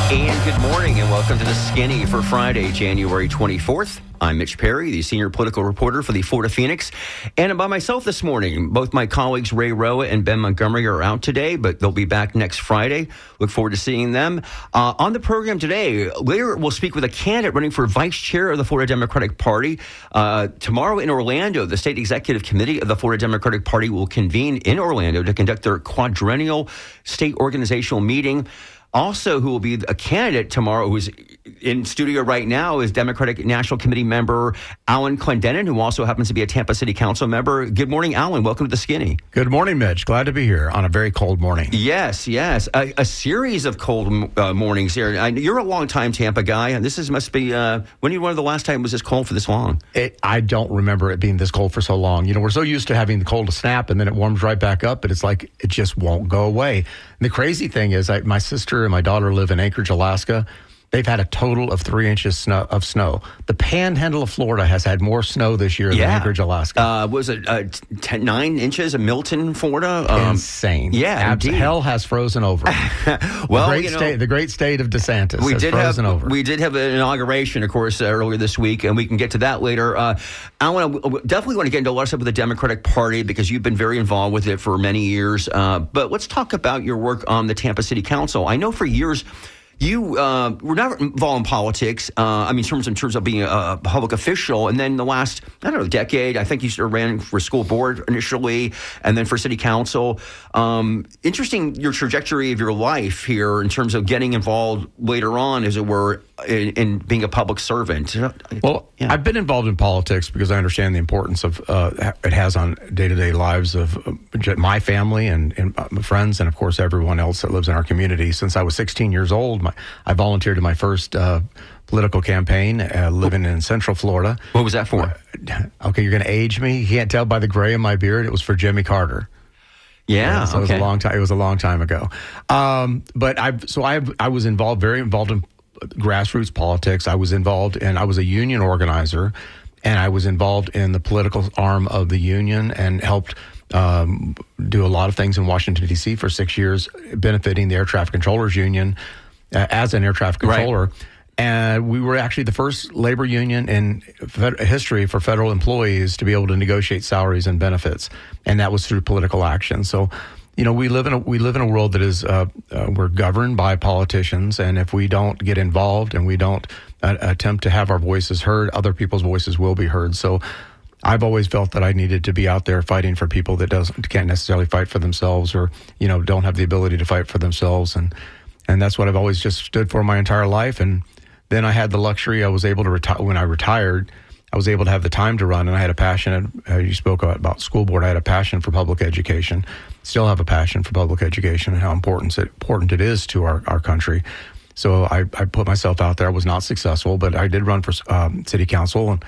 And good morning and welcome to the Skinny for Friday, January 24th. I'm Mitch Perry, the senior political reporter for the Florida Phoenix. And I'm by myself this morning. Both my colleagues Ray Roa and Ben Montgomery are out today, but they'll be back next Friday. Look forward to seeing them. On the program today, later we'll speak with a candidate running for vice chair of the Florida Democratic Party. Tomorrow in Orlando, the State Executive Committee of the Florida Democratic Party will convene in Orlando to conduct their quadrennial state organizational meeting. Also, who will be a candidate tomorrow, who's in studio right now, is Democratic National Committee member Alan Clendenin, who also happens to be a Tampa City Council member. Good morning, Alan. Welcome to the Skinny. Good morning, Mitch. Glad to be here on a very cold morning. Yes. A series of cold mornings here. You're a long-time Tampa guy, and must be, when was the last time it was this cold for this long? I don't remember it being this cold for so long. You know, we're so used to having the cold to snap, and then it warms right back up, but it's like it just won't go away. And the crazy thing is, my sister and my daughter live in Anchorage, Alaska. They've had a total of 3 inches of snow. The panhandle of Florida has had more snow this year than Anchorage, Alaska. Was it 9 inches in Milton, Florida? Insane. Yeah, indeed. Hell has frozen over. Well, the great state of DeSantis has frozen over. We did have an inauguration, of course, earlier this week, and we can get to that later. I definitely want to get into a lot of stuff with the Democratic Party because you've been very involved with it for many years. But let's talk about your work on the Tampa City Council. I know for years you were not involved in politics, in terms of being a public official. And then the last, decade, I think you sort of ran for school board initially and then for city council. Interesting, your trajectory of your life here in terms of getting involved later on, as it were, in being a public servant. Well, yeah. I've been involved in politics because I understand the importance of it has on day-to-day lives of my family and my friends and, of course, everyone else that lives in our community. Since I was 16 years old, I volunteered in my first political campaign living in Central Florida. What was that for? Okay, you're going to age me. You can't tell by the gray in my beard. It was for Jimmy Carter. Yeah, so okay. It was a long time ago. But I was very involved in grassroots politics. I was a union organizer, and I was involved in the political arm of the union and helped do a lot of things in Washington, D.C. for 6 years, benefiting the Air Traffic Controllers Union as an air traffic controller. Right. And we were actually the first labor union in history for federal employees to be able to negotiate salaries and benefits, and that was through political action. So, we live in a world that is we're governed by politicians, and if we don't get involved and we don't attempt to have our voices heard, other people's voices will be heard. So, I've always felt that I needed to be out there fighting for people that can't necessarily fight for themselves, or don't have the ability to fight for themselves, and that's what I've always just stood for my entire life. And then I had the luxury. I was able to retire. When I retired, I was able to have the time to run, and I had a passion. You spoke about school board. I had a passion for public education. Still have a passion for public education and how important it is to our country. So I put myself out there. I was not successful, but I did run for city council and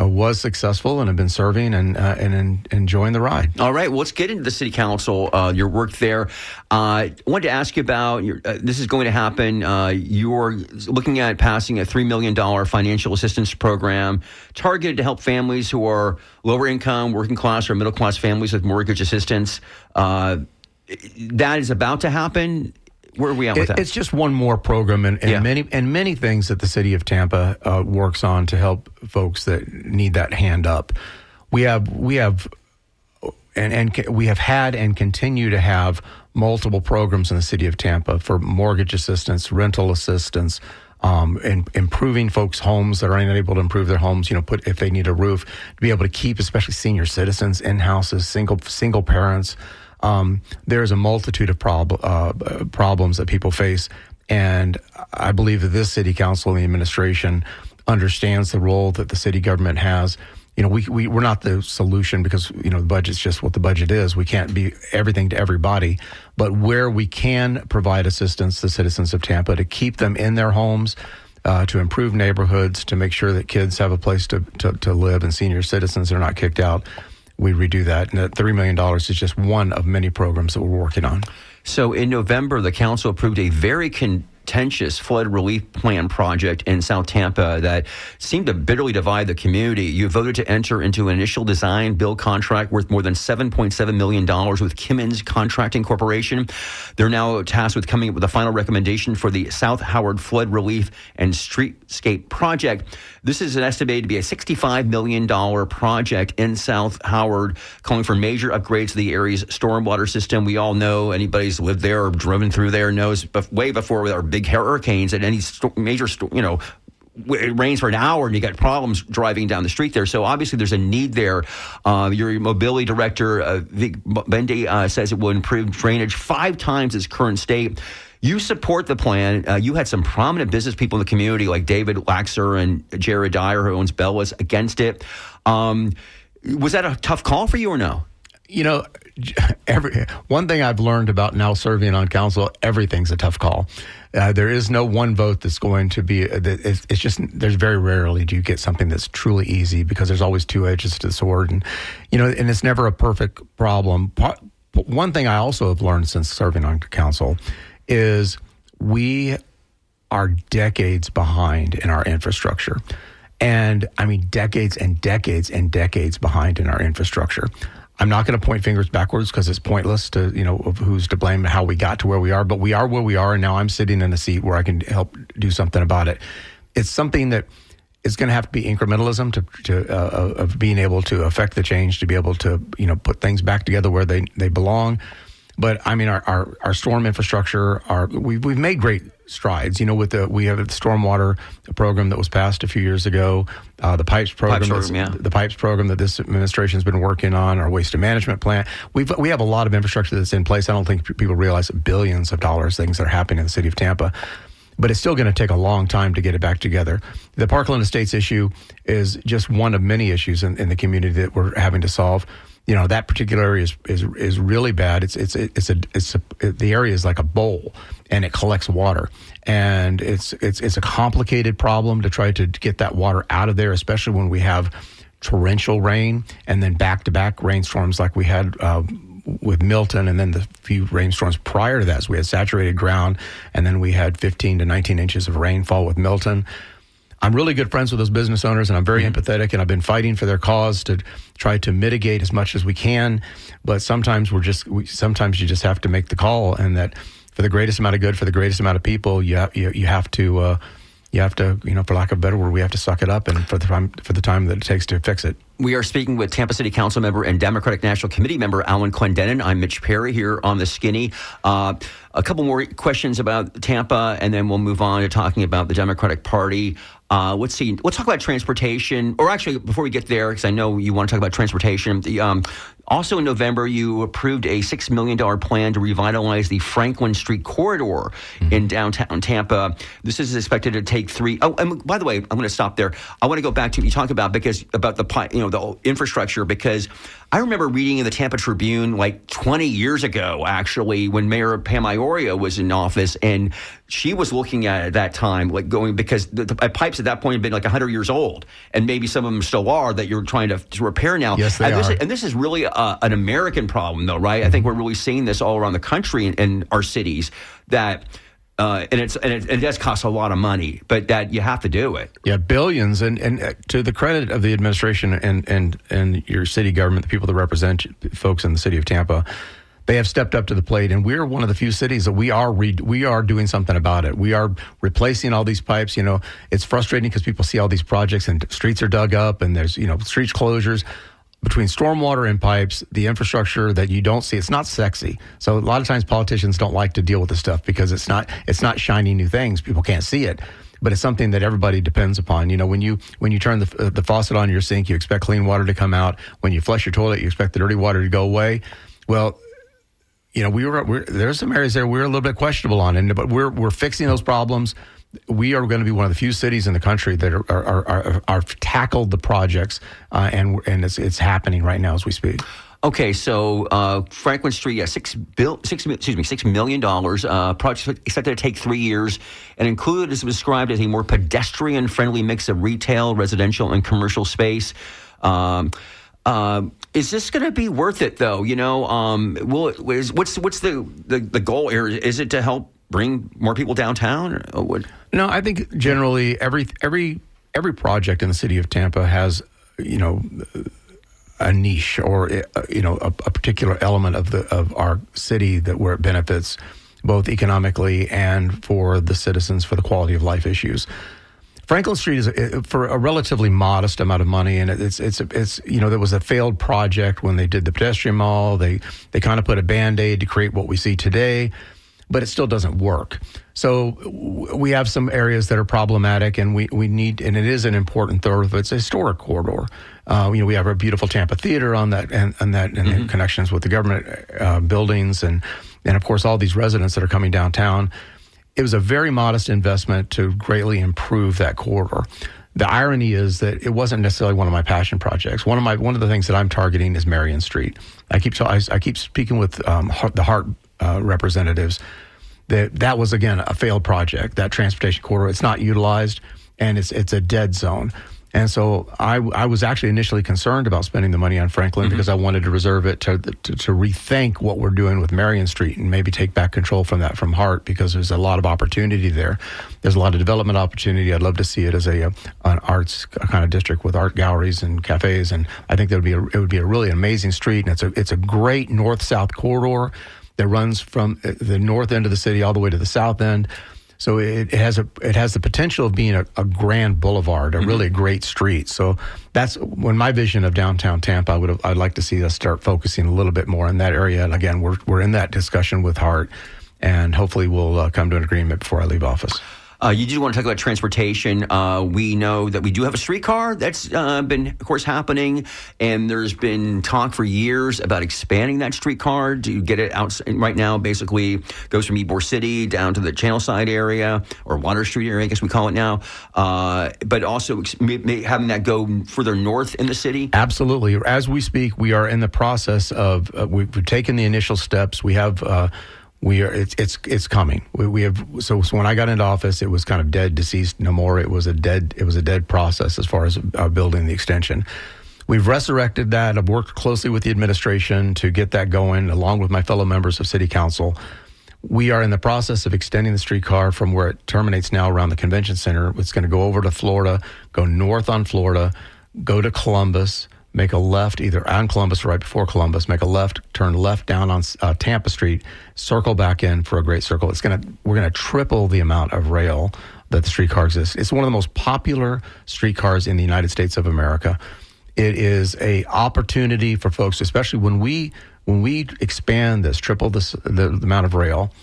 was successful, and have been serving and enjoying the ride. All right, well, let's get into the city council, your work there. I wanted to ask you about, this is going to happen, you're looking at passing a $3 million financial assistance program targeted to help families who are lower income, working class, or middle class families with mortgage assistance. That is about to happen. Where are we at with that? It's just one more program and many things that the city of Tampa works on to help folks that need that hand up. We have had and continue to have multiple programs in the city of Tampa for mortgage assistance, rental assistance, and improving folks' homes that are unable to improve their homes. If they need a roof, to be able to keep, especially senior citizens in houses, single parents. There's a multitude of problems that people face, and I believe that this city council and the administration understands the role that the city government has. We're not the solution because, the budget's just what the budget is. We can't be everything to everybody, but where we can provide assistance to citizens of Tampa to keep them in their homes, to improve neighborhoods, to make sure that kids have a place to live and senior citizens are not kicked out, we redo that. And that $3 million is just one of many programs that we're working on. So in November, the council approved a very contentious flood relief plan project in South Tampa that seemed to bitterly divide the community. You voted to enter into an initial design build contract worth more than $7.7 million with Kimmins Contracting Corporation. They're now tasked with coming up with a final recommendation for the South Howard Flood Relief and Streetscape project. This is estimated to be a $65 million project in South Howard, calling for major upgrades to the area's stormwater system. We all know, anybody who's lived there or driven through there knows, way before with our big hurricanes and any it rains for an hour and you got problems driving down the street there. So obviously there's a need there. Your mobility director, Vic Bendy, says it will improve drainage 5 times its current state. You support the plan. You had some prominent business people in the community like David Laxer and Jared Dyer, who owns Bella's, against it. Was that a tough call for you or no? You know, one thing I've learned about now serving on council, everything's a tough call. There is no one vote that's going to be, it's just, there's very rarely do you get something that's truly easy because there's always 2 edges to the sword. And, and it's never a perfect problem. One thing I also have learned since serving on council is we are decades behind in our infrastructure. And I mean, decades and decades and decades behind in our infrastructure. I'm not going to point fingers backwards because it's pointless to, of who's to blame and how we got to where we are, but we are where we are. And now I'm sitting in a seat where I can help do something about it. It's something that is going to have to be incrementalism of being able to affect the change, to be able to, put things back together where they belong. But I mean, our storm infrastructure, we've made great strides. We have the stormwater program that was passed a few years ago, the pipes program, the pipes program that this administration has been working on, our waste management plan. We have a lot of infrastructure that's in place. I don't think people realize billions of dollars things that are happening in the city of Tampa. But it's still going to take a long time to get it back together. The Parkland Estates issue is just one of many issues in the community that we're having to solve. That particular area is really bad. The area is like a bowl, and it collects water, and it's a complicated problem to try to get that water out of there, especially when we have torrential rain and then back-to-back rainstorms like we had with Milton, and then the few rainstorms prior to that. So we had saturated ground, and then we had 15 to 19 inches of rainfall with Milton. I'm really good friends with those business owners, and I'm very empathetic, and I've been fighting for their cause to try to mitigate as much as we can. But sometimes sometimes you just have to make the call, and that for the greatest amount of good, for the greatest amount of people, you have to, for lack of a better word, we have to suck it up, and for the time that it takes to fix it. We are speaking with Tampa City Council member and Democratic National Committee member Alan Clendenin. I'm Mitch Perry here on The Skinny. A couple more questions about Tampa, and then we'll move on to talking about the Democratic Party. Let's talk about transportation. Or actually, before we get there, because I know you want to talk about transportation, also in November, you approved a $6 million plan to revitalize the Franklin Street corridor in downtown Tampa. This is expected to take 3. Oh, and by the way, I'm going to stop there. I want to go back to you talk about the infrastructure, because I remember reading in the Tampa Tribune like 20 years ago, actually, when Mayor Pam Iorio was in office, and she was looking at that time, like going, because the pipes at that point had been like 100 years old, and maybe some of them still are, that you're trying to repair now. Yes, they are. And this is really an American problem, though, right? I think we're really seeing this all around the country in our cities, that and it does cost a lot of money, but that you have to do it. Yeah, billions. And to the credit of the administration and your city government, the people that represent folks in the city of Tampa, they have stepped up to the plate, and we're one of the few cities that we are doing something about it. We are replacing all these pipes. It's frustrating because people see all these projects and streets are dug up, and there's street closures. Between stormwater and pipes, the infrastructure that you don't see, it's not sexy. So a lot of times politicians don't like to deal with this stuff because it's not shiny new things. People can't see it, but it's something that everybody depends upon. When you turn the faucet on your sink, you expect clean water to come out. When you flush your toilet, you expect the dirty water to go away. Well, there's some areas there we're a little bit questionable on, but we're fixing those problems. We are going to be one of the few cities in the country that are tackled the projects, and it's happening right now as we speak. Okay, so Franklin Street, $6 million. Project expected to take 3 years, and included is described as a more pedestrian-friendly mix of retail, residential, and commercial space. Is this going to be worth it, though? What's the goal here? Is it to help bring more people downtown? Or what? No, I think generally every project in the city of Tampa has, a niche or a particular element of our city where it benefits both economically and for the citizens for the quality of life issues. Franklin Street is for a relatively modest amount of money, and it's there was a failed project when they did the pedestrian mall. They kind of put a Band-Aid to create what we see today, but it still doesn't work. So we have some areas that are problematic, and we need, and it is an important thoroughfare. It's a historic corridor. We have our beautiful Tampa Theater on that, and mm-hmm. connections with the government buildings, and of course all these residents that are coming downtown. It was a very modest investment to greatly improve that corridor. The irony is that it wasn't necessarily one of my passion projects. One of the things that I'm targeting is Marion Street. I keep speaking with the HART representatives. That was again a failed project. That transportation corridor, it's not utilized, and it's a dead zone. And so I was actually initially concerned about spending the money on Franklin mm-hmm. because I wanted to reserve it to rethink what we're doing with Marion Street and maybe take back control from HART, because there's a lot of opportunity there. There's a lot of development opportunity. I'd love to see it as an arts kind of district with art galleries and cafes, and I think it would be a really amazing street. And it's a great north-south corridor that runs from the north end of the city all the way to the south end. So it has the potential of being a grand boulevard, a really great street. So that's when my vision of downtown Tampa. I'd like to see us start focusing a little bit more in that area. And again, we're in that discussion with HART, and hopefully we'll come to an agreement before I leave office. You do want to talk about transportation. We know that we do have a streetcar that's been, of course, happening, and there's been talk for years about expanding that streetcar to get it out. Right now, basically goes from Ybor City down to the Channelside area, or Water Street area, I guess we call it now, but also having that go further north in the city. Absolutely. As we speak, we are in the process of, we've taken the initial steps. We have... It's coming. We have so when I got into office, it was kind of dead, deceased, no more. It was a dead process as far as building the extension. We've resurrected that. I've worked closely with the administration to get that going, along with my fellow members of City Council. We are in the process of extending the streetcar from where it terminates now around the convention center. It's going to go over to Florida, go north on Florida, go to Columbus, make a left either on Columbus or right before Columbus, make a left, turn left down on Tampa Street, circle back in for a great circle. We're going to triple the amount of rail that the streetcar exists. It's one of the most popular streetcars in the United States of America. It is a opportunity for folks, especially when we expand this, triple the amount of rail.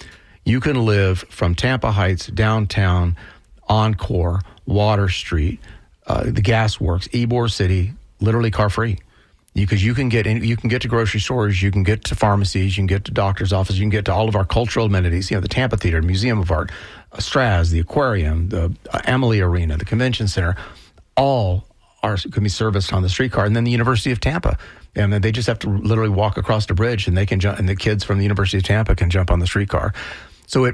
You can live from Tampa Heights, downtown, Encore, Water Street, the Gas Works, Ybor City, literally car free, because you can get to grocery stores, you can get to pharmacies, you can get to doctor's offices, you can get to all of our cultural amenities. The Tampa Theater, Museum of Art, Straz, the Aquarium, the Amalie Arena, the Convention Center, all can be serviced on the streetcar. And then the University of Tampa, and they just have to literally walk across the bridge, and they can jump, and the kids from the University of Tampa can jump on the streetcar. So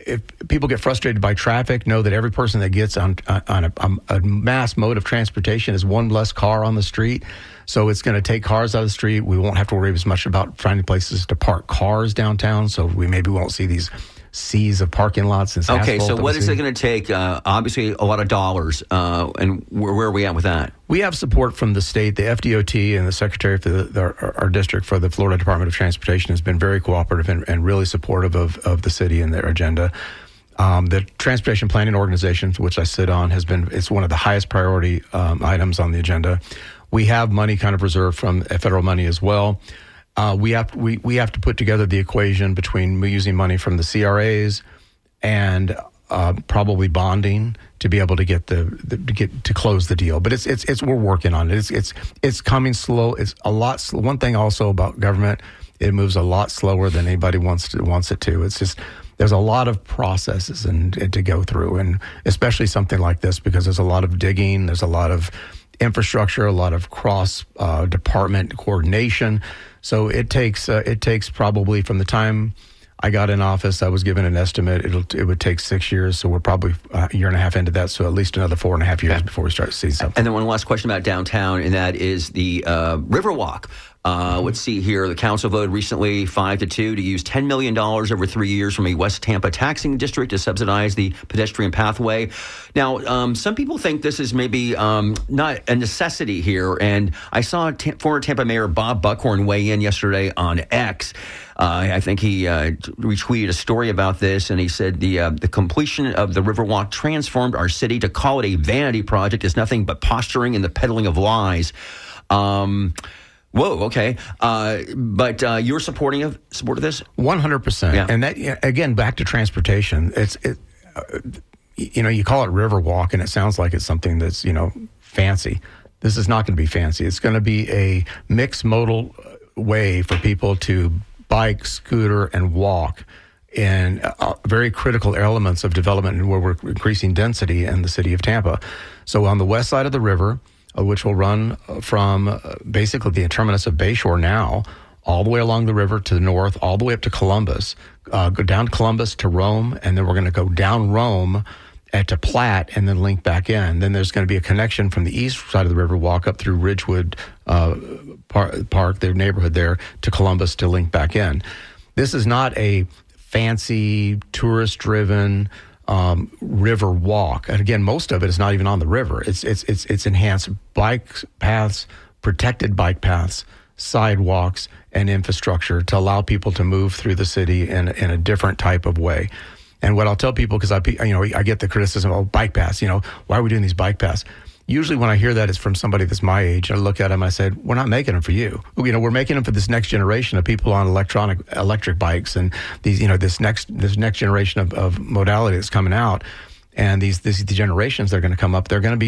if people get frustrated by traffic, know that every person that gets on a mass mode of transportation is one less car on the street. So it's going to take cars out of the street. We won't have to worry as much about finding places to park cars downtown. So we maybe won't see these seas of parking lots and okay, so what is it going to take? Obviously, a lot of dollars. And where are we at with that? We have support from the state. The FDOT and the Secretary for our district for the Florida Department of Transportation has been very cooperative and really supportive of the city and their agenda. The Transportation Planning Organization, which I sit on, it's one of the highest priority items on the agenda. We have money kind of reserved from federal money as well. We have to put together the equation between using money from the CRAs and probably bonding to be able to get to close the deal. But it's we're working on it. It's coming slow. It's a lot. One thing also about government, it moves a lot slower than anybody wants it to. It's just there's a lot of processes and to go through, and especially something like this, because there's a lot of digging. There's a lot of infrastructure, a lot of cross department coordination. So it takes probably from the time I got in office, I was given an estimate. It would take 6 years. So we're probably a year and a half into that. So at least another 4.5 years before we start to see something. And then one last question about downtown, and that is the Riverwalk. Let's see here. The council voted recently 5-2 to use $10 million over 3 years from a West Tampa taxing district to subsidize the pedestrian pathway. Now, some people think this is maybe not a necessity here. And I saw former Tampa Mayor Bob Buckhorn weigh in yesterday on X. I think he retweeted a story about this, and he said the completion of the Riverwalk transformed our city. To call it a vanity project is nothing but posturing and the peddling of lies. Whoa, okay. But you're support of this? 100%. Yeah. And that, again, back to transportation. You call it Riverwalk, and it sounds like it's something that's, fancy. This is not going to be fancy. It's going to be a mixed modal way for people to bike, scooter, and walk in very critical elements of development where we're increasing density in the city of Tampa. So on the west side of the river, which will run from basically the terminus of Bayshore now, all the way along the river to the north, all the way up to Columbus, go down Columbus to Rome, and then we're going to go down Rome to Platte and then link back in. Then there's going to be a connection from the east side of the river, walk up through Ridgewood Park, their neighborhood there, to Columbus to link back in. This is not a fancy, tourist-driven river walk. And again, most of it is not even on the river. It's enhanced bike paths, protected bike paths, sidewalks, and infrastructure to allow people to move through the city in a different type of way. And what I'll tell people, because I get the criticism, bike paths, why are we doing these bike paths? Usually when I hear that, it's from somebody that's my age. I look at them, I said, we're not making them for you. We're making them for this next generation of people on electric bikes, and these, this next generation of modality that's coming out. And these generations that are going to come up, they're going to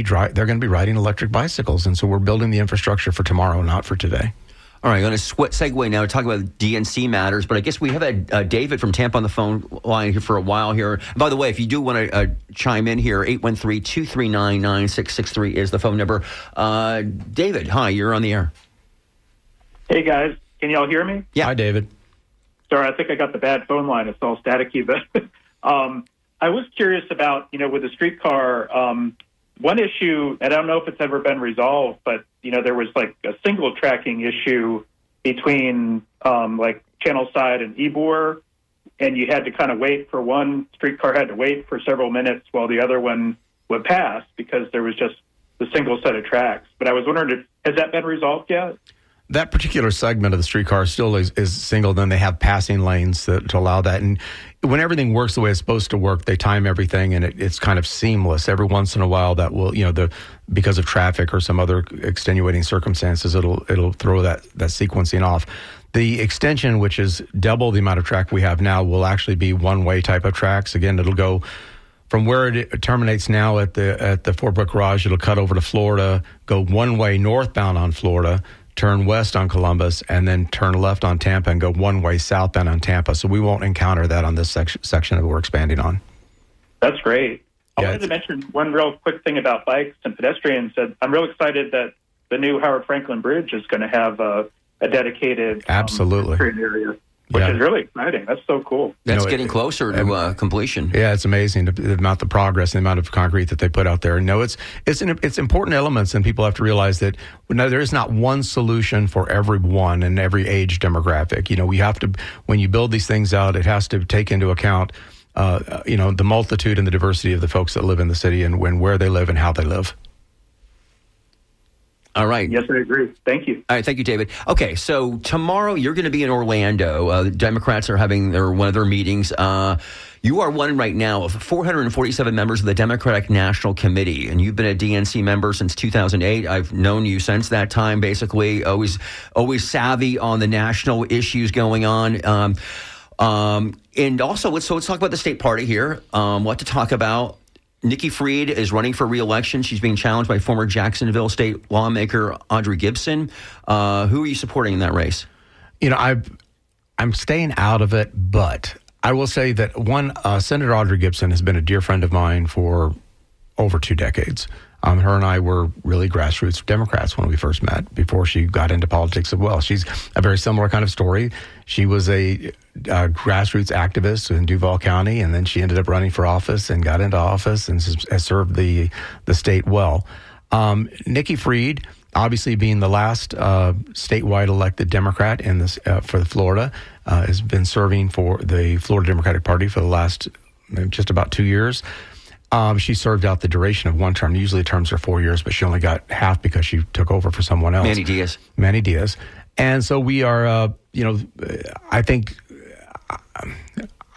be riding electric bicycles. And so we're building the infrastructure for tomorrow, not for today. All right, I'm going to segue now to talk about DNC matters, but I guess we have had David from Tampa on the phone line here for a while here. And by the way, if you do want to chime in here, 813-239-9663 is the phone number. David, hi, you're on the air. Hey, guys. Can y'all hear me? Yeah. Hi, David. Sorry, I think I got the bad phone line. It's all staticky, but I was curious about, with the streetcar, one issue, and I don't know if it's ever been resolved, but, there was like a single tracking issue between like Channel Side and Ybor, and you had to kind of wait for one streetcar had to wait for several minutes while the other one would pass because there was just the single set of tracks. But I was wondering, has that been resolved yet? That particular segment of the streetcar still is single. Then they have passing lanes to allow that. And when everything works the way it's supposed to work, they time everything, and it's kind of seamless. Every once in a while, that will, because of traffic or some other extenuating circumstances, it'll throw that sequencing off. The extension, which is double the amount of track we have now, will actually be one-way type of tracks. Again, it'll go from where it terminates now at the Fort Brooke Garage. It'll cut over to Florida, go one way northbound on Florida, turn west on Columbus, and then turn left on Tampa and go one way southbound on Tampa. So we won't encounter that on this section that we're expanding on. That's great. I Yeah, wanted to mention one real quick thing about bikes and pedestrians. I'm real excited that the new Howard Franklin Bridge is going to have a dedicated Absolutely. pedestrian area, which is really exciting. That's so cool. That's getting closer to completion. Yeah, it's amazing the amount of progress and the amount of concrete that they put out there. No, it's important elements, and people have to realize that there is not one solution for everyone and every age demographic. We have to, when you build these things out, it has to take into account, the multitude and the diversity of the folks that live in the city and where they live and how they live. All right. Yes, I agree. Thank you. All right, thank you, David. Okay, so tomorrow you're going to be in Orlando. The Democrats are having one of their meetings. You are one right now of 447 members of the Democratic National Committee, and you've been a DNC member since 2008. I've known you since that time, basically, always savvy on the national issues going on. And also, let's talk about the state party here. What to talk about. Nikki Fried is running for re-election. She's being challenged by former Jacksonville state lawmaker Audrey Gibson. Who are you supporting in that race? I'm staying out of it, but I will say that Senator Audrey Gibson has been a dear friend of mine for over 2 decades. Her and I were really grassroots Democrats when we first met before she got into politics as well. She's a very similar kind of story. She was a grassroots activist in Duval County, and then she ended up running for office and got into office and has served the state well. Nikki Fried obviously being the last statewide elected Democrat in this for Florida, has been serving for the Florida Democratic Party for the last just about 2 years. She served out the duration of one term. Usually terms are 4 years, but she only got half because she took over for someone else. Manny Diaz. And so we are, I think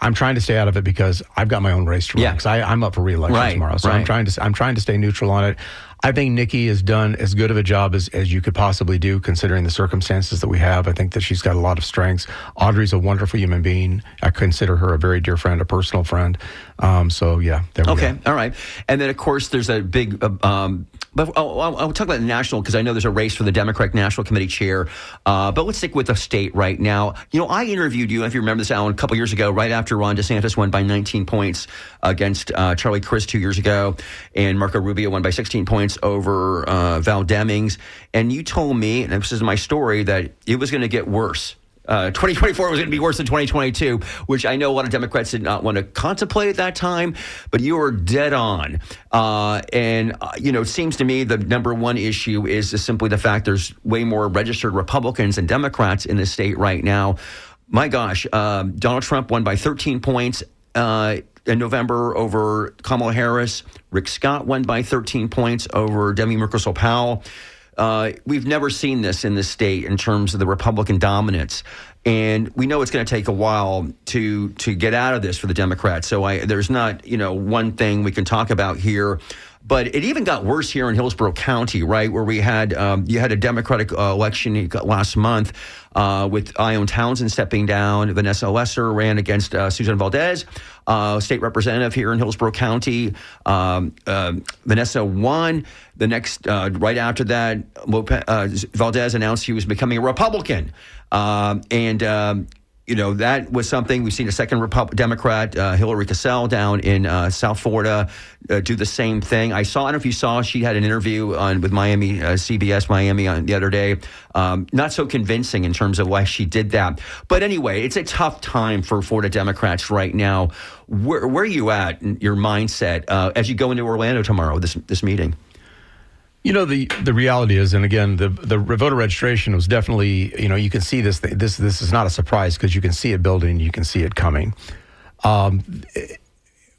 I'm trying to stay out of it because I've got my own race to run. Because I'm up for re-election tomorrow. So I'm trying to stay neutral on it. I think Nikki has done as good of a job as you could possibly do, considering the circumstances that we have. I think that she's got a lot of strengths. Audrey's a wonderful human being. I consider her a very dear friend, a personal friend. There we go. Okay, all right. And then, of course, there's a big... But I'll talk about the national because I know there's a race for the Democratic National Committee chair. But let's stick with the state right now. I interviewed you, if you remember this, Alan, a couple years ago, right after Ron DeSantis won by 19 points against Charlie Crist 2 years ago, and Marco Rubio won by 16 points over Val Demings. And you told me, and this is my story, that it was going to get worse. 2024 was going to be worse than 2022, which I know a lot of Democrats did not want to contemplate at that time, but you were dead on. It seems to me the number one issue is simply the fact there's way more registered Republicans than Democrats in the state right now. My gosh, Donald Trump won by 13 points in November over Kamala Harris. Rick Scott won by 13 points over Debbie Merkersol-Powell. We've never seen this in this state in terms of the Republican dominance. And we know it's going to take a while to get out of this for the Democrats. So there's not, one thing we can talk about here. But it even got worse here in Hillsborough County, right, where we had you had a Democratic election last month with Ione Townsend stepping down. Vanessa Lesser ran against Susan Valdez, state representative here in Hillsborough County. Vanessa won. The next, right after that, Valdez announced she was becoming a Republican. That was something. We've seen a second Democrat, Hillary Cassell, down in South Florida, do the same thing. I don't know if you saw, she had an interview with Miami, CBS Miami the other day. Not so convincing in terms of why she did that. But anyway, it's a tough time for Florida Democrats right now. Where are you at in your mindset as you go into Orlando tomorrow, this meeting? The reality is, and again, the voter registration was definitely, you can see this. This is not a surprise because you can see it building, you can see it coming.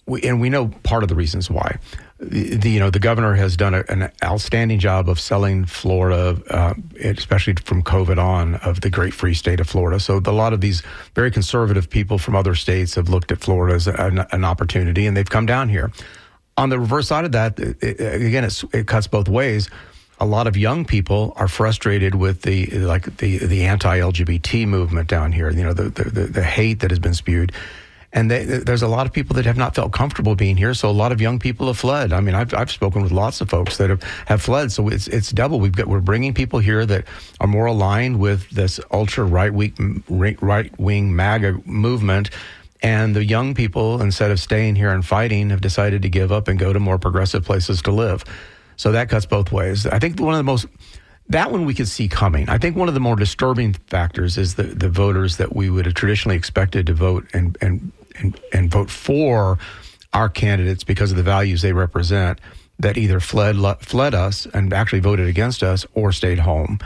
We know part of the reasons why. The governor has done an outstanding job of selling Florida, especially from COVID on, of the great free state of Florida. So a lot of these very conservative people from other states have looked at Florida as an opportunity, and they've come down here. On the reverse side of that, it cuts both ways. A lot of young people are frustrated with the anti-LGBT movement down here. The hate that has been spewed, and there's a lot of people that have not felt comfortable being here. So a lot of young people have fled. I mean, I've spoken with lots of folks that have fled. So it's double. We're bringing people here that are more aligned with this ultra right wing MAGA movement. And the young people, instead of staying here and fighting, have decided to give up and go to more progressive places to live. So that cuts both ways. I think that one we could see coming. I think one of the more disturbing factors is the voters that we would have traditionally expected to vote and vote for our candidates because of the values they represent, that either fled us and actually voted against us or stayed home.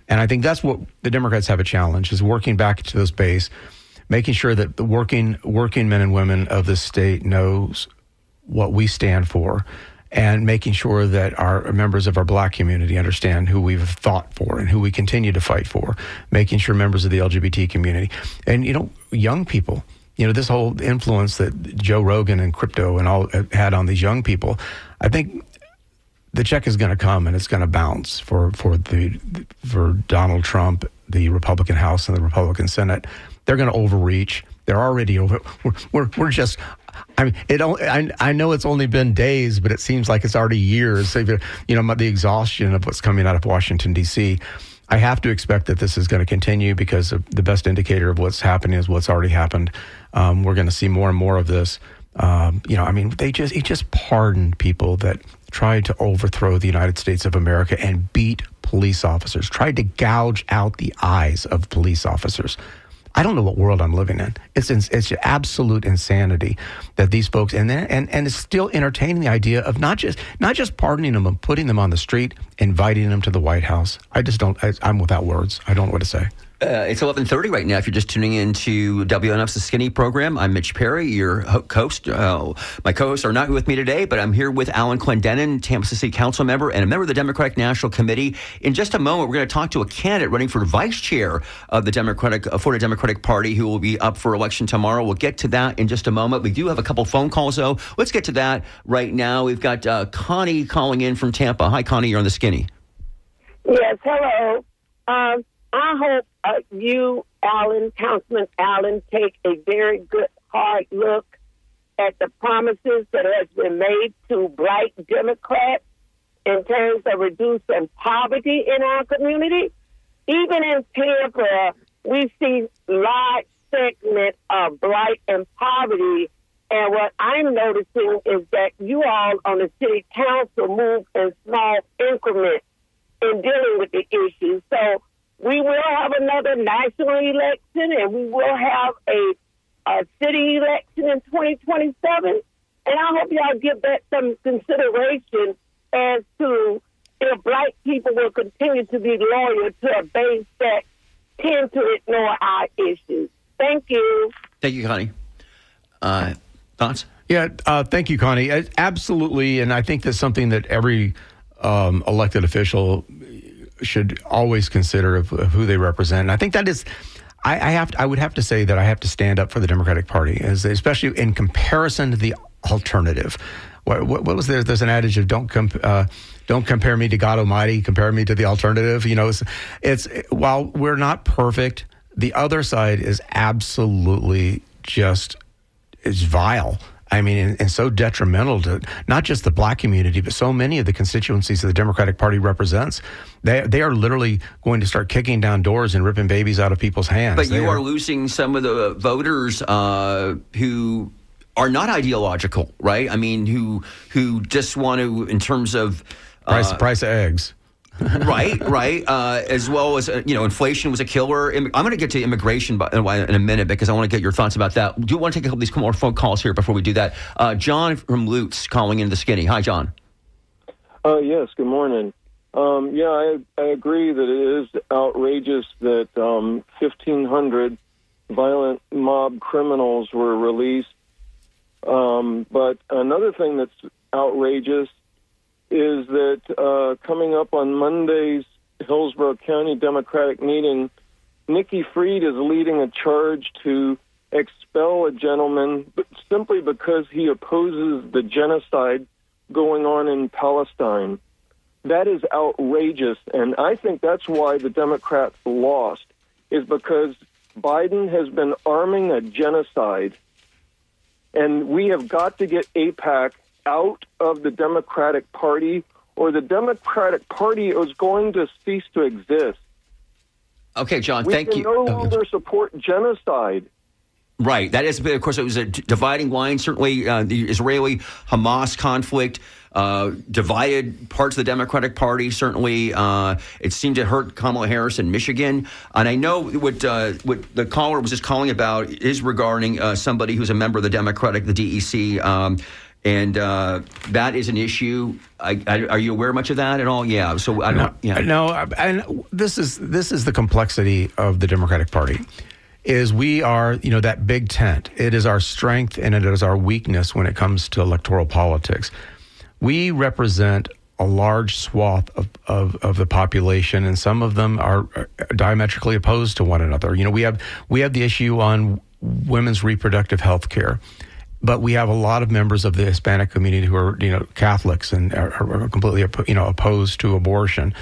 And I think that's what the Democrats have a challenge, is working back to this base, making sure that the working men and women of this state knows what we stand for, and making sure that our members of our Black community understand who we've fought for and who we continue to fight for, making sure members of the LGBT community and, young people, this whole influence that Joe Rogan and crypto and all had on these young people. I think the check is going to come and it's going to bounce for Donald Trump, the Republican House and the Republican Senate. They're going to overreach. They're already over. We're just. I mean, I know it's only been days, but it seems like it's already years. The exhaustion of what's coming out of Washington D.C. I have to expect that this is going to continue because the best indicator of what's happening is what's already happened. We're going to see more and more of this. He just pardoned people that tried to overthrow the United States of America and beat police officers, tried to gouge out the eyes of police officers. I don't know what world I'm living in. It's absolute insanity that these folks and it's still entertaining the idea of not just pardoning them and putting them on the street, inviting them to the White House. I'm without words. I don't know what to say. It's 11:30 right now. If you're just tuning in to WNF's The Skinny program, I'm Mitch Perry, your host. My co-hosts are not with me today, but I'm here with Alan Clendenin, Tampa City Council member and a member of the Democratic National Committee. In just a moment, we're going to talk to a candidate running for vice chair of the Florida Democratic Party who will be up for election tomorrow. We'll get to that in just a moment. We do have a couple phone calls, though. Let's get to that right now. We've got Connie calling in from Tampa. Hi, Connie. You're on The Skinny. Yes, hello. I hope you, Councilman Allen, take a very good, hard look at the promises that has been made to Black Democrats in terms of reducing poverty in our community. Even in Tampa, we see large segment of blight and poverty. And what I'm noticing is that you all on the city council move in small increments in dealing with the issue. So we will have another national election, and we will have a city election in 2027. And I hope y'all give that some consideration as to if Black people will continue to be loyal to a base that tend to ignore our issues. Thank you. Thank you, Connie. Thoughts? Yeah, thank you, Connie. Absolutely, and I think that's something that every elected official should always consider of who they represent. And I think that is, I would have to say that I have to stand up for the Democratic Party, especially in comparison to the alternative. What was there? There's an adage of don't compare me to God Almighty, compare me to the alternative. You know, it's while we're not perfect, the other side is absolutely is vile. I mean, and so detrimental to not just the Black community, but so many of the constituencies that the Democratic Party represents. They are literally going to start kicking down doors and ripping babies out of people's hands. But you are losing some of the voters who are not ideological, right? I mean, who just want to, in terms of price of eggs. right. As well as, inflation was a killer. I'm going to get to immigration in a minute because I want to get your thoughts about that. Do you want to take a couple of these more phone calls here before we do that? John from Lutz calling in The Skinny. Hi, John. Yes, good morning. I agree that it is outrageous that 1,500 violent mob criminals were released. But another thing that's outrageous is that coming up on Monday's Hillsborough County Democratic meeting, Nikki Fried is leading a charge to expel a gentleman simply because he opposes the genocide going on in Palestine. That is outrageous, and I think that's why the Democrats lost, is because Biden has been arming a genocide, and we have got to get AIPAC out of the Democratic Party, or the Democratic Party is going to cease to exist. Okay, John, we thank you. We can no longer support genocide. Right. That is, of course, it was a dividing line. Certainly, the Israeli-Hamas conflict divided parts of the Democratic Party. Certainly, it seemed to hurt Kamala Harris in Michigan. And I know what the caller was just calling about is regarding somebody who's a member of the DEC. And that is an issue. Are you aware much of that at all? Yeah. So I don't. No. And this is the complexity of the Democratic Party. Is we are, that big tent. It is our strength and it is our weakness when it comes to electoral politics. We represent a large swath of the population, and some of them are diametrically opposed to one another. We have the issue on women's reproductive health care. But we have a lot of members of the Hispanic community who are, Catholics and are completely, opposed to abortion.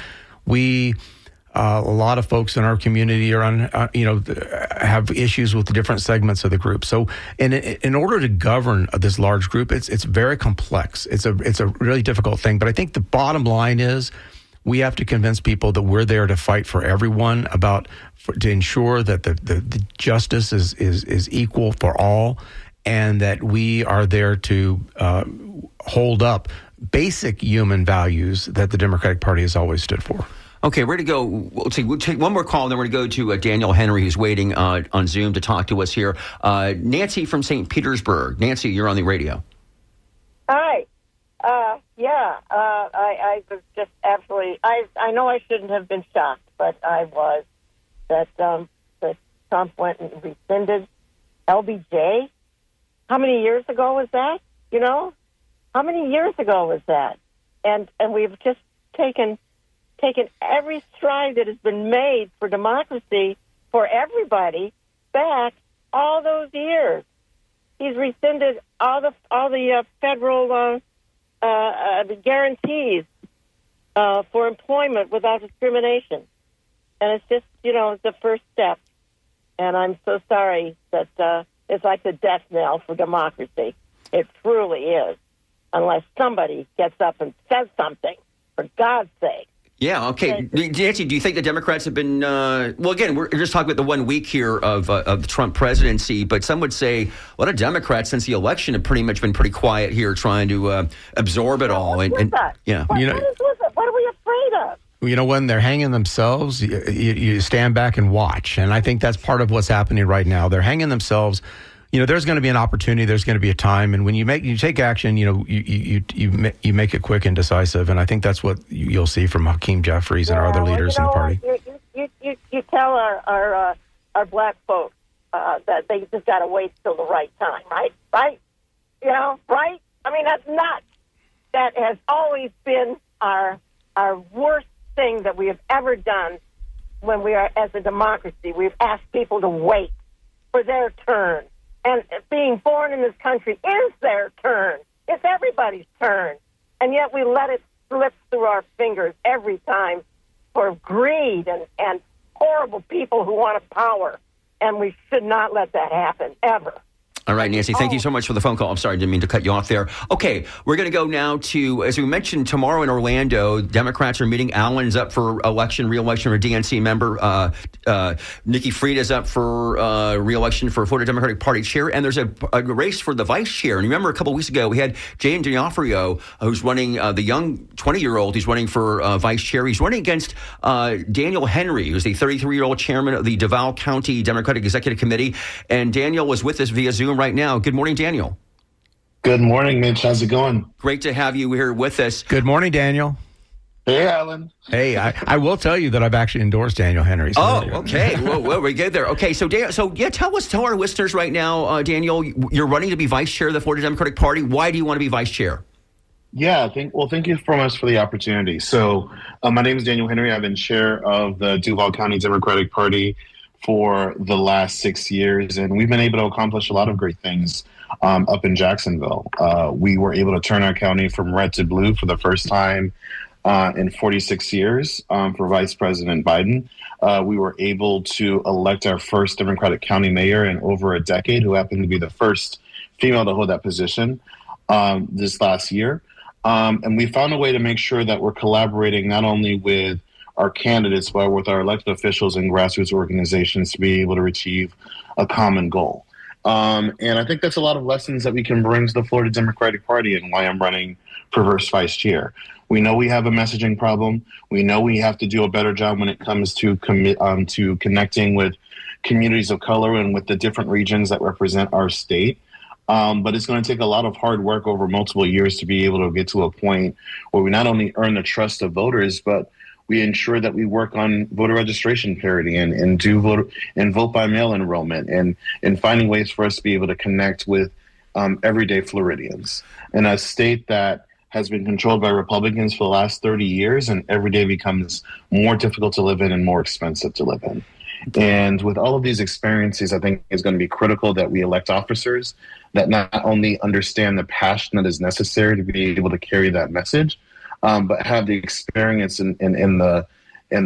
A lot of folks in our community are have issues with the different segments of the group. So, in order to govern this large group, it's very complex. It's a really difficult thing. But I think the bottom line is we have to convince people that we're there to fight for everyone, to ensure that the justice is equal for all, and that we are there to hold up basic human values that the Democratic Party has always stood for. Okay, we're going to go. We'll take one more call, and then we're going to go to Daniel Henry, who's waiting on Zoom to talk to us here. Nancy from St. Petersburg. Nancy, you're on the radio. Hi. I was just absolutely. I know I shouldn't have been shocked, but I was that Trump went and rescinded LBJ. How many years ago was that? How many years ago was that? And we've just taken every stride that has been made for democracy for everybody back all those years. He's rescinded all the federal the guarantees for employment without discrimination, and it's just the first step. And I'm so sorry that it's like the death knell for democracy. It truly is, unless somebody gets up and says something, for God's sake. Yeah, okay. Nancy, do you think the Democrats have been, well, again, we're just talking about the 1 week here of the Trump presidency, but some would say a lot of Democrats since the election have pretty much been pretty quiet here trying to absorb it all. What's with that? Yeah. What is with it? What are we afraid of? When they're hanging themselves, you stand back and watch. And I think that's part of what's happening right now. They're hanging themselves. There's going to be an opportunity. There's going to be a time, and when you take action, you make it quick and decisive. And I think that's what you'll see from Hakeem Jeffries and our other leaders in the party. You tell our black folks that they just got to wait till the right time, right? Right? Right? I mean, that's nuts. That has always been our worst thing that we have ever done when we are as a democracy. We've asked people to wait for their turn. And being born in this country is their turn. It's everybody's turn. And yet we let it slip through our fingers every time for greed and horrible people who want power. And we should not let that happen, ever. All right, Nancy, thank you so much for the phone call. I'm sorry, I didn't mean to cut you off there. Okay, we're going to go now to, as we mentioned, tomorrow in Orlando, Democrats are meeting. Allen's up for re-election for DNC member. Nikki Fried is up for re-election for Florida Democratic Party chair. And there's a race for the vice chair. And remember, a couple of weeks ago, we had Jane D'Onofrio, who's running, the young 20-year-old, who's running for vice chair. He's running against Daniel Henry, who's the 33-year-old chairman of the Duval County Democratic Executive Committee. And Daniel was with us via Zoom right now. Good morning, Daniel. Good morning, Mitch. How's it going? Great to have you here with us. Good morning, Daniel. Hey, Alan. Hey, I will tell you that I've actually endorsed Daniel Henry. Okay. Well, we get there. Okay, so tell our listeners right now, Daniel, you're running to be vice chair of the Florida Democratic Party. Why do you want to be vice chair? Yeah, thank you so much for the opportunity. So, my name is Daniel Henry. I've been chair of the Duval County Democratic Party for the last 6 years, and we've been able to accomplish a lot of great things up in Jacksonville. We were able to turn our county from red to blue for the first time in 46 years for Vice President Biden. We were able to elect our first Democratic county mayor in over a decade, who happened to be the first female to hold that position this last year. And we found a way to make sure that we're collaborating not only with our candidates, but with our elected officials and grassroots organizations to be able to achieve a common goal. And I think that's a lot of lessons that we can bring to the Florida Democratic Party, and why I'm running for vice chair. We know we have a messaging problem. We know we have to do a better job when it comes to connecting with communities of color and with the different regions that represent our state. But it's going to take a lot of hard work over multiple years to be able to get to a point where we not only earn the trust of voters, but we ensure that we work on voter registration parity and do vote by mail enrollment and finding ways for us to be able to connect with everyday Floridians. In a state that has been controlled by Republicans for the last 30 years, and every day becomes more difficult to live in and more expensive to live in. And with all of these experiences, I think it's going to be critical that we elect officers that not only understand the passion that is necessary to be able to carry that message, but have the experience in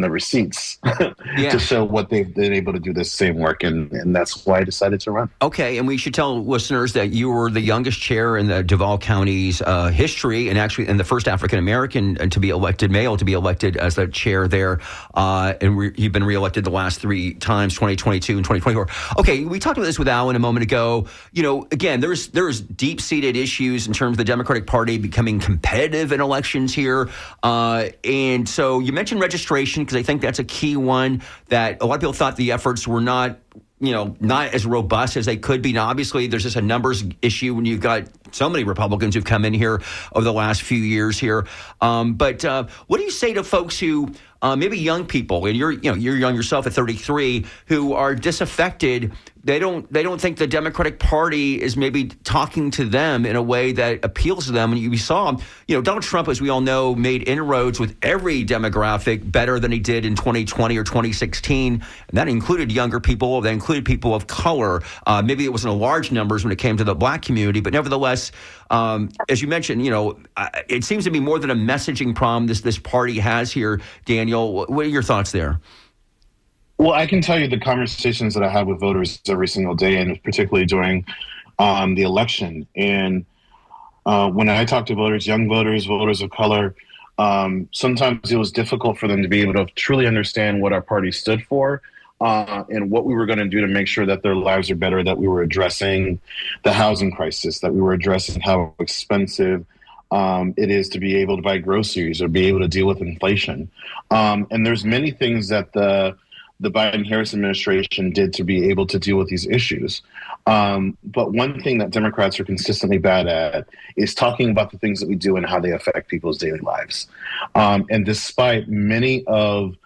the receipts to show what they've been able to do this same work. And that's why I decided to run. Okay, and we should tell listeners that you were the youngest chair in the Duval County's history, and actually in the first African-American to be elected, male to be elected as the chair there. And you've been reelected the last 3 times, 2022 and 2024. Okay, we talked about this with Alan a moment ago. Again, there's deep-seated issues in terms of the Democratic Party becoming competitive in elections here. And so you mentioned registration. information? Because I think that's a key one that a lot of people thought the efforts were not as robust as they could be. Now, obviously, there's just a numbers issue when you've got so many Republicans who've come in here over the last few years here. But what do you say to folks who maybe young people, and you're young yourself at 33, who are disaffected? They don't think the Democratic Party is maybe talking to them in a way that appeals to them. And you saw, Donald Trump, as we all know, made inroads with every demographic better than he did in 2020 or 2016. And that included younger people. That included people of color. Maybe it wasn't a large numbers when it came to the black community, but nevertheless, as you mentioned, it seems to be more than a messaging problem this party has here. Daniel, what are your thoughts there? Well, I can tell you the conversations that I have with voters every single day, and particularly during the election. And when I talk to voters, young voters, voters of color, sometimes it was difficult for them to be able to truly understand what our party stood for and what we were going to do to make sure that their lives are better, that we were addressing the housing crisis, that we were addressing how expensive it is to be able to buy groceries or be able to deal with inflation. And there's many things that the Biden-Harris administration did to be able to deal with these issues. But one thing that Democrats are consistently bad at is talking about the things that we do and how they affect people's daily lives. And despite many of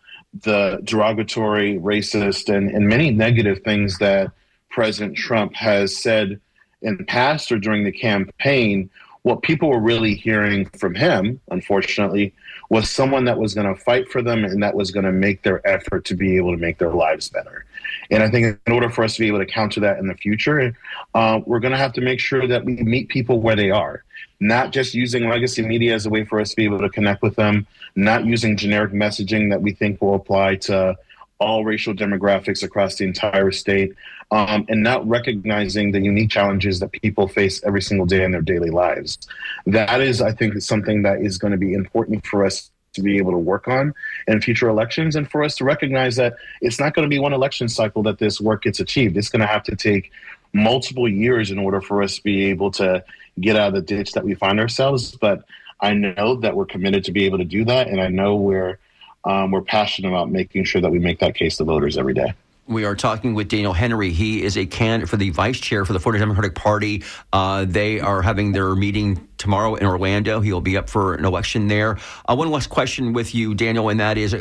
the derogatory, racist, and many negative things that President Trump has said in the past or during the campaign, what people were really hearing from him, unfortunately, was someone that was going to fight for them and that was going to make their effort to be able to make their lives better. And I think in order for us to be able to counter that in the future, we're going to have to make sure that we meet people where they are, not just using legacy media as a way for us to be able to connect with them, not using generic messaging that we think will apply to all racial demographics across the entire state, and not recognizing the unique challenges that people face every single day in their daily lives. That is, I think, something that is going to be important for us to be able to work on in future elections, and for us to recognize that it's not going to be one election cycle that this work gets achieved. It's going to have to take multiple years in order for us to be able to get out of the ditch that we find ourselves. But I know that we're committed to be able to do that, and I know we're passionate about making sure that we make that case to voters every day. We are talking with Daniel Henry. He is a candidate for the vice chair for the Florida Democratic Party. They are having their meeting tomorrow in Orlando. He'll be up for an election there. One last question with you, Daniel, and that is,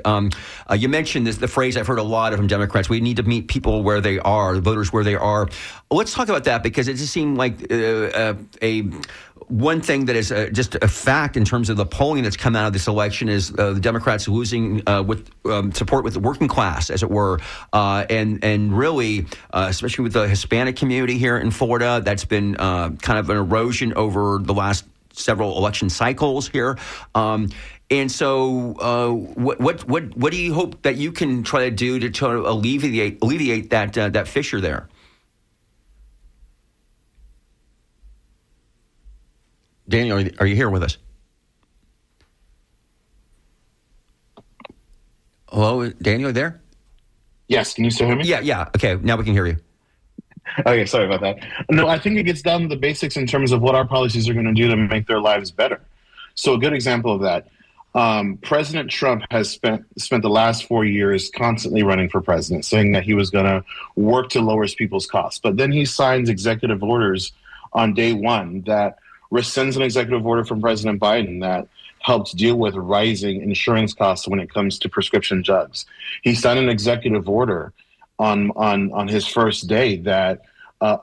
you mentioned the phrase I've heard a lot from Democrats: we need to meet people where they are, the voters where they are. Let's talk about that, because it just seemed like one thing that is just a fact in terms of the polling that's come out of this election is the Democrats losing with support with the working class, as it were, and really, especially with the Hispanic community here in Florida, that's been kind of an erosion over the last several election cycles here. And so, what do you hope that you can try to do to try to alleviate that fissure there? Daniel, are you here with us? Hello, Daniel, there? Yes, can you still hear me? Yeah. Okay, now we can hear you. Okay, sorry about that. No, I think it gets down to the basics in terms of what our policies are going to do to make their lives better. So a good example of that, President Trump has spent the last 4 years constantly running for president, saying that he was going to work to lower people's costs. But then he signs executive orders on day one that rescinds an executive order from President Biden that helps deal with rising insurance costs when it comes to prescription drugs. He signed an executive order on his first day that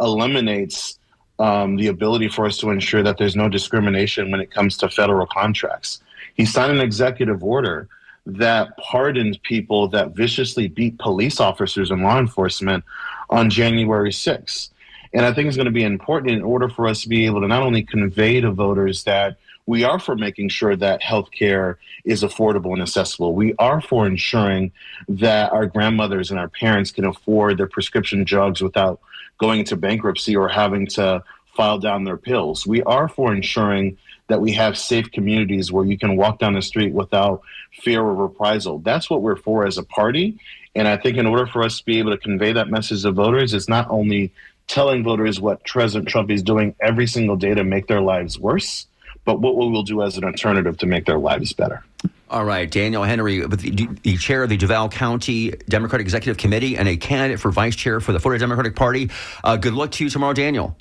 eliminates the ability for us to ensure that there's no discrimination when it comes to federal contracts. He signed an executive order that pardoned people that viciously beat police officers and law enforcement on January 6th. And I think it's going to be important in order for us to be able to not only convey to voters that we are for making sure that healthcare is affordable and accessible. We are for ensuring that our grandmothers and our parents can afford their prescription drugs without going into bankruptcy or having to file down their pills. We are for ensuring that we have safe communities where you can walk down the street without fear of reprisal. That's what we're for as a party. And I think in order for us to be able to convey that message to voters, it's not only telling voters what President Trump is doing every single day to make their lives worse, but what we will do as an alternative to make their lives better. All right, Daniel Henry, the chair of the Duval County Democratic Executive Committee and a candidate for vice chair for the Florida Democratic Party. Good luck to you tomorrow, Daniel.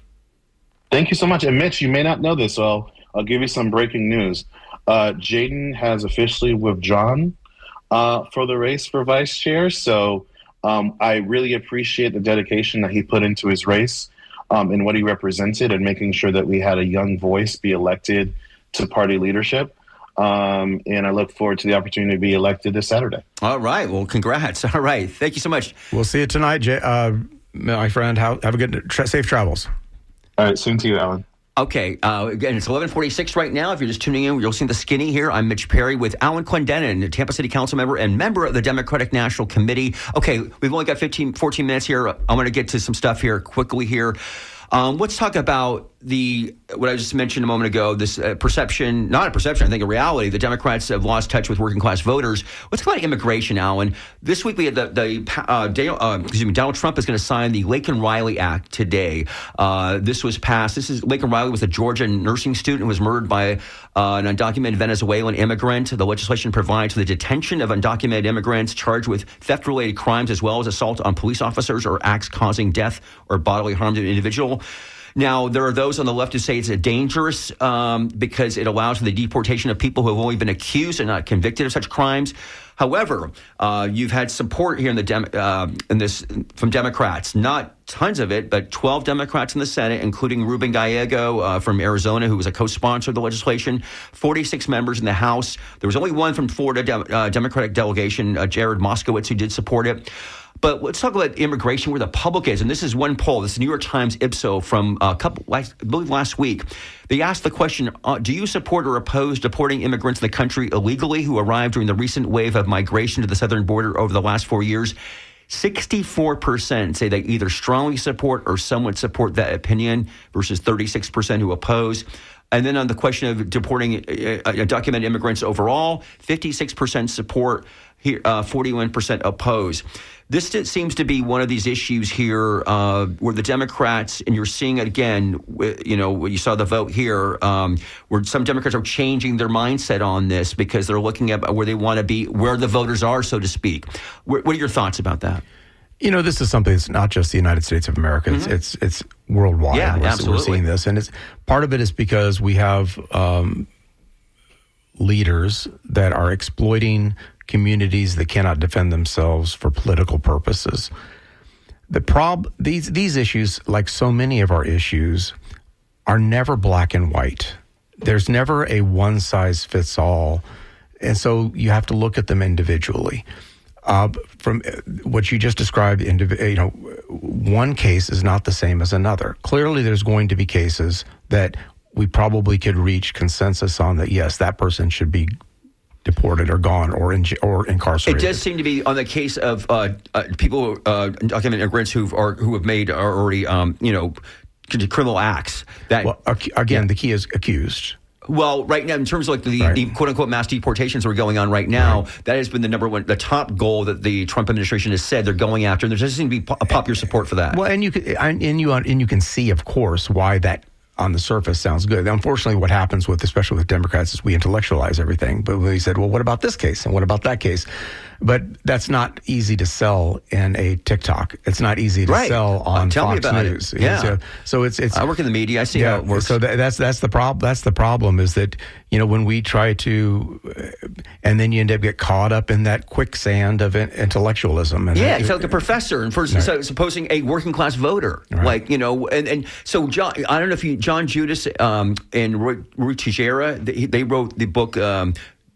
Thank you so much. And Mitch, you may not know this, so I'll give you some breaking news. Jaden has officially withdrawn for the race for vice chair. So I really appreciate the dedication that he put into his race and what he represented and making sure that we had a young voice be elected to party leadership. And I look forward to the opportunity to be elected this Saturday. All right. Well, congrats. All right. Thank you so much. We'll see you tonight, my friend. Have a good, safe travels. All right. Soon to you, Alan. Okay. Again, it's 11:46 right now. If you're just tuning in, you'll see the skinny here. I'm Mitch Perry with Alan Clendenin, Tampa City Council member and member of the Democratic National Committee. Okay. We've only got 14 minutes here. I'm going to get to some stuff here quickly here. Let's talk about what I just mentioned a moment ago, this perception, not a perception, I think a reality. The Democrats have lost touch with working class voters. Let's talk about immigration, Alan. This week we had Donald Trump is going to sign the Laken Riley Act today. This was passed. Laken Riley was a Georgia nursing student who was murdered by an undocumented Venezuelan immigrant. The legislation provides for the detention of undocumented immigrants charged with theft-related crimes as well as assault on police officers or acts causing death or bodily harm to an individual. Now, there are those on the left who say it's dangerous because it allows for the deportation of people who have only been accused and not convicted of such crimes. However, you've had support here from Democrats, not tons of it, but 12 Democrats in the Senate, including Ruben Gallego from Arizona, who was a co-sponsor of the legislation, 46 members in the House. There was only one from Florida Democratic delegation, Jared Moskowitz, who did support it. But let's talk about immigration, where the public is. And this is one poll. This is New York Times Ipsos from I believe last week. They asked the question, do you support or oppose deporting immigrants in the country illegally who arrived during the recent wave of migration to the southern border over the last 4 years? 64% say they either strongly support or somewhat support that opinion versus 36% who oppose. And then on the question of deporting undocumented immigrants overall, 56% support, 41% oppose. This seems to be one of these issues here where the Democrats, and you're seeing it again, you saw the vote here, where some Democrats are changing their mindset on this because they're looking at where they want to be, where the voters are, so to speak. What are your thoughts about that? This is something that's not just the United States of America. Mm-hmm. It's worldwide. Yeah, absolutely. We're seeing this. And part of it is because we have leaders that are exploiting communities that cannot defend themselves for political purposes. These issues, like so many of our issues, are never black and white. There's never a one size fits all. And so you have to look at them individually. From what you just described, one case is not the same as another. Clearly, there's going to be cases that we probably could reach consensus on that, yes, that person should be deported or gone or incarcerated. It does seem to be on the case of people, undocumented immigrants who have made already, criminal acts. The key is accused. Well, right now, in terms of the quote-unquote mass deportations that are going on right now, that has been the top goal that the Trump administration has said they're going after. And there doesn't seem to be a popular support for that. Well, and you can see, of course, why that on the surface sounds good. Unfortunately, what happens especially with Democrats is we intellectualize everything. But we said, well, what about this case? And what about that case? But that's not easy to sell in a TikTok. It's not easy to sell on Fox News. It. Yeah. So it's. I work in the media. I see how it works. So that's the problem. That's the problem is that, when we try to, and then you end up get caught up in that quicksand of intellectualism. And it's like a professor and supposing a working class voter, and so John. I don't know if John Judas and Rui Teixeira, they wrote the book.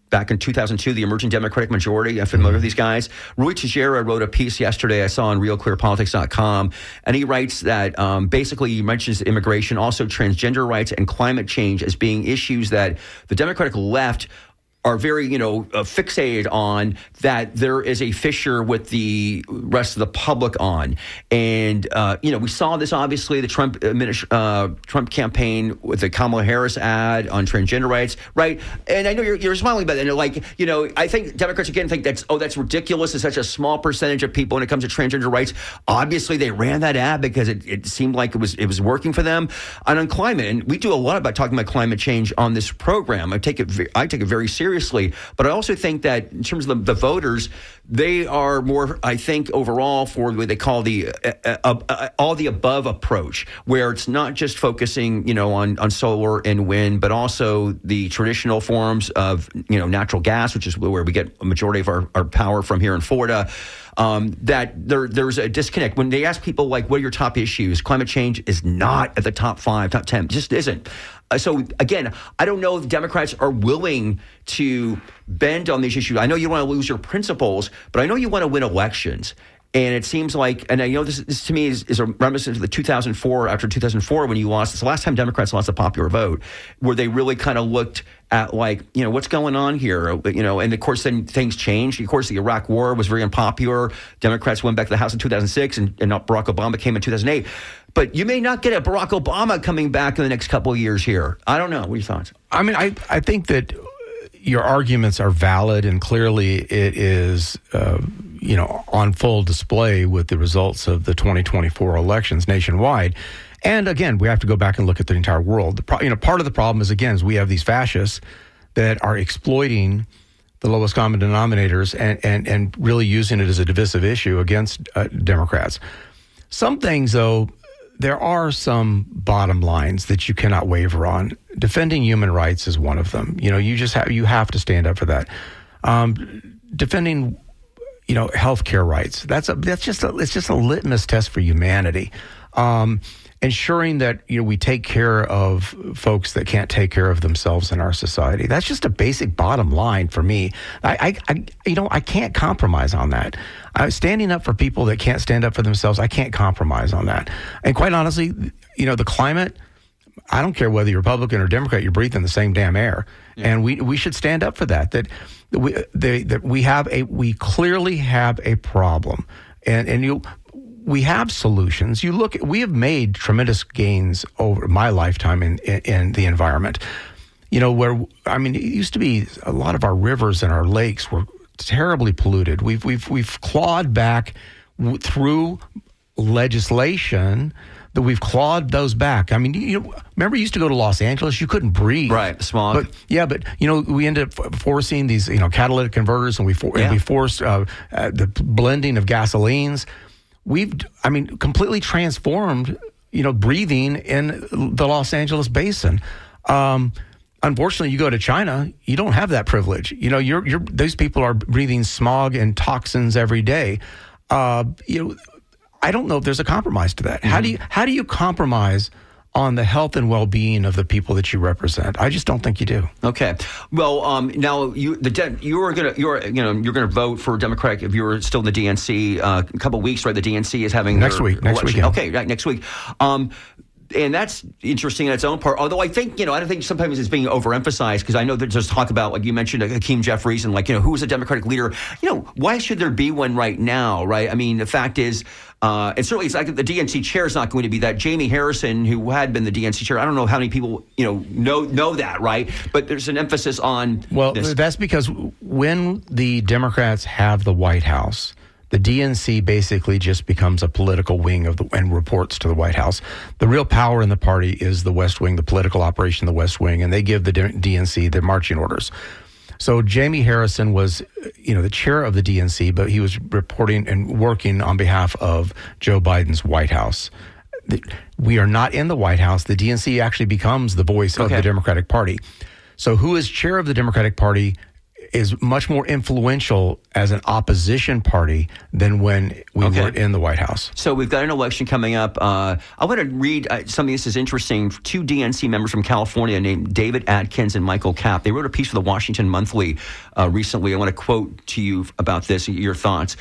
Back in 2002, The Emerging Democratic Majority. I'm familiar with these guys. Rui Teixeira wrote a piece yesterday I saw on RealClearPolitics.com, and he writes that basically he mentions immigration, also transgender rights and climate change as being issues that the Democratic left are very, fixated on, that there is a fissure with the rest of the public on. And, we saw this, obviously, the Trump campaign with the Kamala Harris ad on transgender rights, right? And I know you're smiling about it. I think Democrats, again, think that's ridiculous. It's such a small percentage of people when it comes to transgender rights. Obviously, they ran that ad because it seemed like it was working for them. And on climate, and we do a lot about talking about climate change on this program. I take it very seriously. seriously. But I also think that in terms of the voters, they are more, I think, overall for what they call the all the above approach, where it's not just focusing, on solar and wind, but also the traditional forms of, natural gas, which is where we get a majority of our power from here in Florida. That there's a disconnect. When they ask people, like, what are your top issues? Climate change is not at the top 5, top 10. It just isn't. So, again, I don't know if Democrats are willing to bend on these issues. I know you want to lose your principles, but I know you want to win elections. And it seems like, and this to me is a reminiscence of the 2004, after 2004, when you lost. It's the last time Democrats lost a popular vote, where they really kind of looked at, like, what's going on here? And of course, then things changed. Of course, the Iraq War was very unpopular. Democrats went back to the House in 2006, and Barack Obama came in 2008. But you may not get a Barack Obama coming back in the next couple of years here. I don't know. What are your thoughts? I mean, I think that your arguments are valid, and clearly it is, on full display with the results of the 2024 elections nationwide. And again, we have to go back and look at the entire world. Part of the problem is we have these fascists that are exploiting the lowest common denominators and really using it as a divisive issue against Democrats. Some things, though, there are some bottom lines that you cannot waver on. Defending human rights is one of them. You have to stand up for that. Defending, healthcare rights. It's just a litmus test for humanity. Ensuring that we take care of folks that can't take care of themselves in our society. That's just a basic bottom line for me. I can't compromise on that. Standing up for people that can't stand up for themselves, I can't compromise on that. And quite honestly, the climate, I don't care whether you're Republican or Democrat, you're breathing the same damn air. Yeah. And we should stand up for that. That we clearly have a problem. And we have solutions. We have made tremendous gains over my lifetime in the environment. It used to be a lot of our rivers and our lakes were terribly polluted. We've clawed back through legislation that we've clawed those back. I mean, remember you used to go to Los Angeles, you couldn't breathe. Right, smog. But we ended up forcing these, catalytic converters, and we forced the blending of gasolines. We've, completely transformed, breathing in the Los Angeles basin. Unfortunately, you go to China, you don't have that privilege. Those people are breathing smog and toxins every day. I don't know if there's a compromise to that. Mm-hmm. How do you compromise on the health and well-being of the people that you represent? I just don't think you do. Okay. Well, now you're gonna vote for Democratic if you're still in the DNC. A couple of weeks, right? The DNC is having next week. Okay, right, next week. And that's interesting in its own part. Although I think, I don't think sometimes it's being overemphasized, because I know that there's talk about, like you mentioned, Hakeem Jeffries and who is a Democratic leader. Why should there be one right now, right? I mean, the fact is, and certainly it's like the DNC chair is not going to be that. Jamie Harrison, who had been the DNC chair, I don't know how many people, know that, right? But there's an emphasis on this. That's because when the Democrats have the White House, the DNC basically just becomes a political wing and reports to the White House. The real power in the party is the West Wing, the political operation, the West Wing, and they give the DNC the marching orders. So Jamie Harrison was, the chair of the DNC, but he was reporting and working on behalf of Joe Biden's White House. We are not in the White House. The DNC actually becomes the voice of the Democratic Party. So who is chair of the Democratic Party is much more influential as an opposition party than when we were in the White House. So we've got an election coming up. I want to read something this is interesting. 2 DNC members from California named David Atkins and Michael Kapp. They wrote a piece for the Washington Monthly recently. I want to quote to you about this, your thoughts.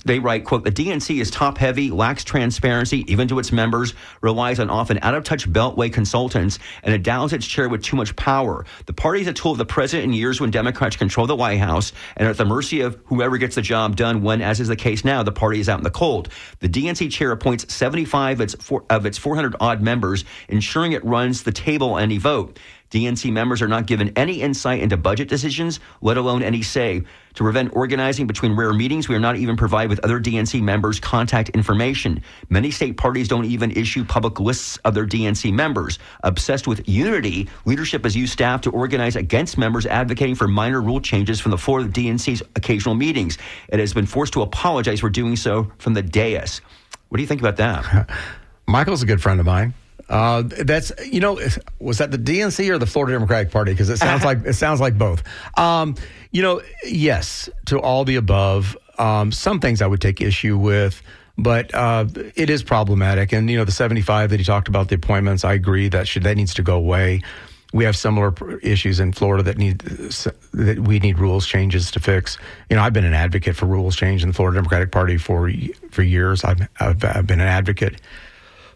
They write, quote, "The DNC is top-heavy, lacks transparency, even to its members, relies on often out-of-touch Beltway consultants, and endows its chair with too much power. The party is a tool of the president in years when Democrats control the White House and are at the mercy of whoever gets the job done when, as is the case now, the party is out in the cold. The DNC chair appoints 75 of its 400-odd members, ensuring it runs the table on any vote. DNC members are not given any insight into budget decisions, let alone any say. To prevent organizing between rare meetings, we are not even provided with other DNC members' contact information. Many state parties don't even issue public lists of their DNC members. Obsessed with unity, leadership has used staff to organize against members advocating for minor rule changes from the floor of the DNC's occasional meetings. It has been forced to apologize for doing so from the dais. What do you think about that? Michael's a good friend of mine. That's, was that the DNC or the Florida Democratic Party? Because it sounds like both. Yes, to all the above. Some things I would take issue with, but it is problematic. And the 75 that he talked about, the appointments, I agree that needs to go away. We have similar issues in Florida that we need rules changes to fix. I've been an advocate for rules change in the Florida Democratic Party for years. I've been an advocate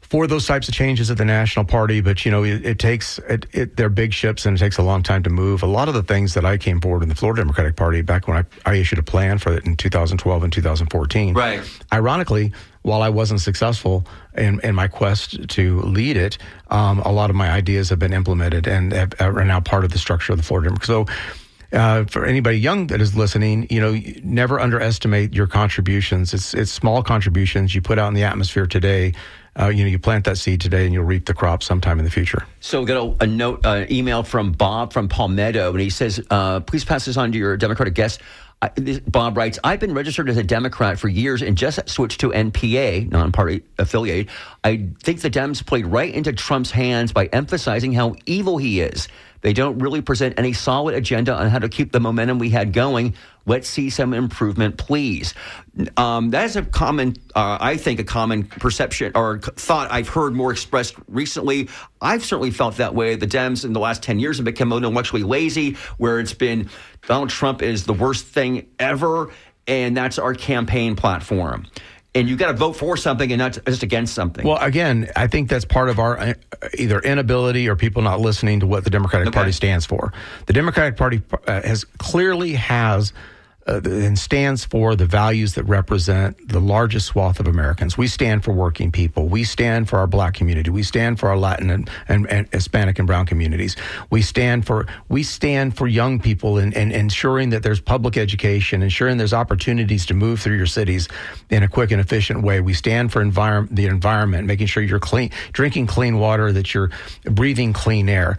for those types of changes at the national party, but it takes they're big ships and it takes a long time to move. A lot of the things that I came forward in the Florida Democratic Party back when I issued a plan for it in 2012 and 2014. Right. Ironically, while I wasn't successful in my quest to lead it, a lot of my ideas have been implemented and are now part of the structure of the Florida Democratic. So for anybody young that is listening, never underestimate your contributions. It's small contributions you put out in the atmosphere today. You plant that seed today and you'll reap the crop sometime in the future. So we got a note, email from Bob from Palmetto, and he says, please pass this on to your Democratic guests. Bob writes, I've been registered as a Democrat for years and just switched to NPA, non-party affiliate. I think the Dems played right into Trump's hands by emphasizing how evil he is. They don't really present any solid agenda on how to keep the momentum we had going. Let's see some improvement, please. That is a common, I think, a common perception or thought I've heard more expressed recently. I've certainly felt that way. The Dems in the last 10 years have become intellectually lazy, where it's been Donald Trump is the worst thing ever, and that's our campaign platform. And you got to vote for something and not just against something. Well, again, I think that's part of our either inability or people not listening to what the Democratic Party stands for. The Democratic Party clearly has and stands for the values that represent the largest swath of Americans. We stand for working people. We stand for our Black community. We stand for our Latin and Hispanic and Brown communities. We stand for young people and ensuring that there's public education, ensuring there's opportunities to move through your cities in a quick and efficient way. We stand for the environment, making sure you're drinking clean water, that you're breathing clean air.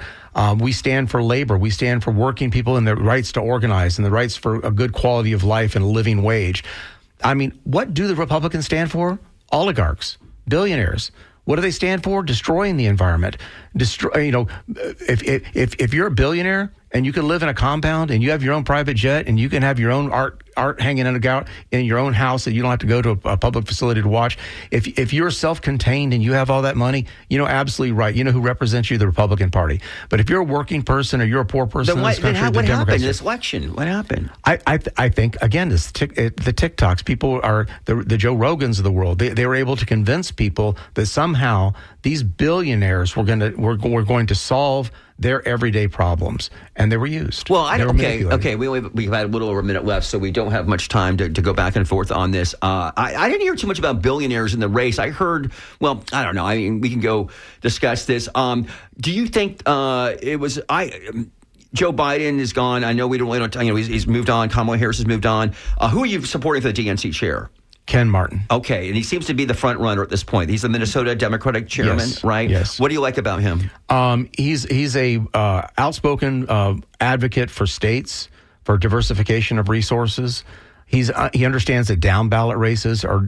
We stand for labor. We stand for working people and their rights to organize and the rights for a good quality of life and a living wage. I mean, what do the Republicans stand for? Oligarchs, billionaires. What do they stand for? Destroying the environment. If you're a billionaire and you can live in a compound and you have your own private jet and you can have your own art hanging in your own house that you don't have to go to a public facility to watch. If you're self-contained and you have all that money, absolutely right. You know who represents you? The Republican Party. But if you're a working person or you're a poor person in this country, what happened in this election? What happened? I think, again, the TikToks, people are the Joe Rogans of the world. They were able to convince people that somehow these billionaires were going to solve their everyday problems, and they were used. Well, okay. We've had a little over a minute left, so we don't have much time to go back and forth on this. I didn't hear too much about billionaires in the race. I heard, well, I don't know. I mean, we can go discuss this. Do you think Joe Biden is gone? I know we don't. He's moved on. Kamala Harris has moved on. Who are you supporting for the DNC chair? Ken Martin. Okay, and he seems to be the front runner at this point. He's the Minnesota Democratic chairman, right? Yes. What do you like about him? He's a outspoken advocate for states, for diversification of resources. He understands that down ballot races are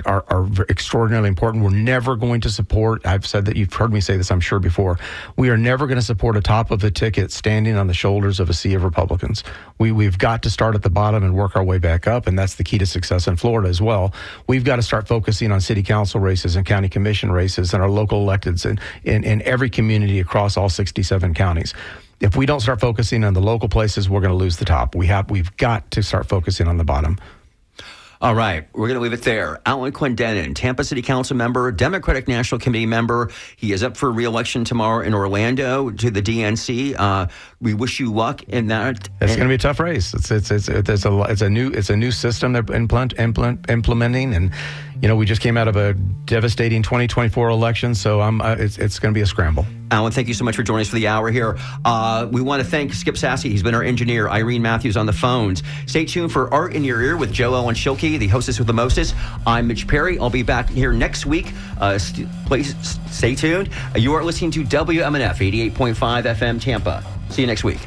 extraordinarily important. We're never going to support, I've said that, you've heard me say this, I'm sure, before. We are never going to support a top of the ticket standing on the shoulders of a sea of Republicans. We've got to start at the bottom and work our way back up, and that's the key to success in Florida as well. We've got to start focusing on city council races and county commission races and our local electeds in every community across all 67 counties. If we don't start focusing on the local places, we're going to lose the top. We've got to start focusing on the bottom. All right, we're going to leave it there. Alan Quindenon, Tampa City Council member, Democratic National Committee member. He is up for re-election tomorrow in Orlando to the DNC. We wish you luck in that. It's going to be a tough race. It's a new system they're implementing, and we just came out of a devastating 2024 election, so it's going to be a scramble. Alan, thank you so much for joining us for the hour here. We want to thank Skip Sassy. He's been our engineer. Irene Matthews on the phones. Stay tuned for Art in Your Ear with Joe Ellen Schilke, the hostess with the mostest. I'm Mitch Perry. I'll be back here next week. Please stay tuned. You are listening to WMNF 88.5 FM Tampa. See you next week.